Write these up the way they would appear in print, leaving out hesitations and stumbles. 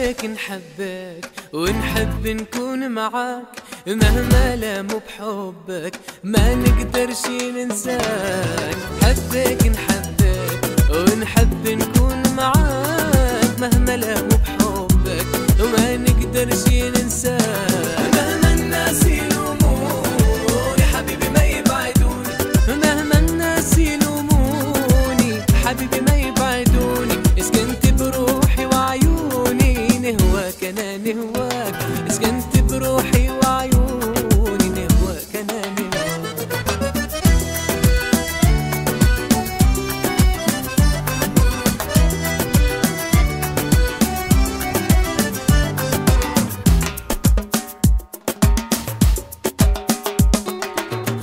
نحبك نحبك ونحب نكون معاك، مهما لا مو بحبك ما نقدرش ننساك. حبك نحبك ونحب نكون معاك، مهما لا مو بحبك وما نقدرش ننساك. مهما الناس يلوموني حبيبي ما يبعدوني، مهما الناس يلوموني حبيبي ما يبعدوني. اسكنت بروحي وعيوني نهواك انا نهواك، اسكنت بروحي وعيوني نهواك انا نهواك.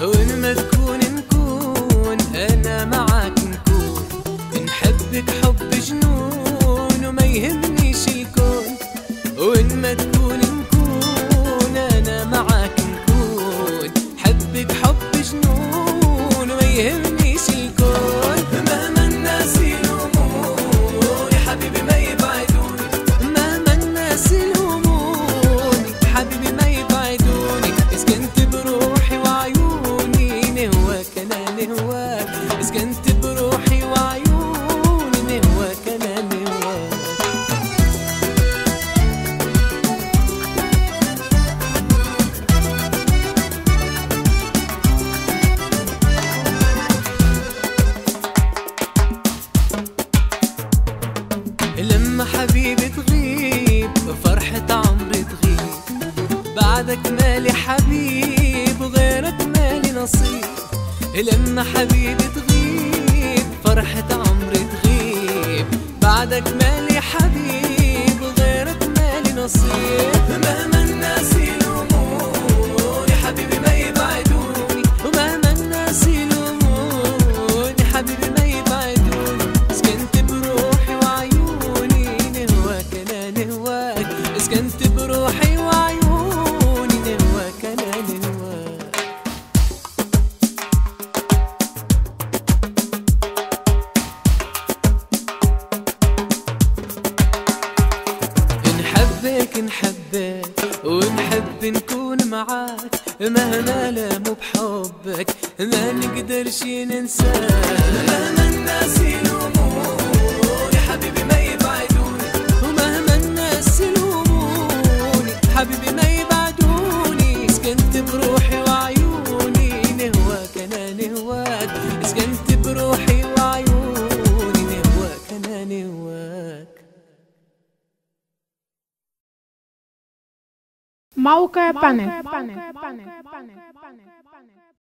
وين ما تكون نكون انا معاك، نكون نحبك حب جنون وما يهمنيش الكون. وين ما تكون نكون انا معاك، نكون حبك حب جنون وما يهمنيش الكون. مهما الناس يلوموني حبيبي ما يبعدوني، مهما الناس يلوموني حبيبي ما يبعدوني. اسكنت بروحي وعيوني نهواك انا نهواك، اسكنت بروحي وعيوني نهواك انا نهواك. لما حبيبي تغيب فرحة عمري تغيب، بعدك مالي حبيب وغيرك مالي نصيب. لما حبيبي تغيب فرحة عمري تغيب، بعدك مالي حبيب وغيرك مالي نصيب. مهما الناس يلوموني حبيبي ما يبعدوني، ومهما الناس يلوموني حبيبي ما يبعدوني. اسكنت بروحي وعيوني نهواك انا نهواك، اسكنت بروحي وعيوني نهواك انا نهواك. نحبك نحبك ونحب نكون معاك، مهما لا مو بحبك ما نقدرش ننساك. مهما الناس يلوموني حبيبي ما يبعدوني، ومهما الناس يلوموني حبيبي ما يبعدوني. اسكنت بروحي وعيوني نهواك انا نهواك، اسكنت بروحي وعيوني نهواك انا نهواك. موقع بانل.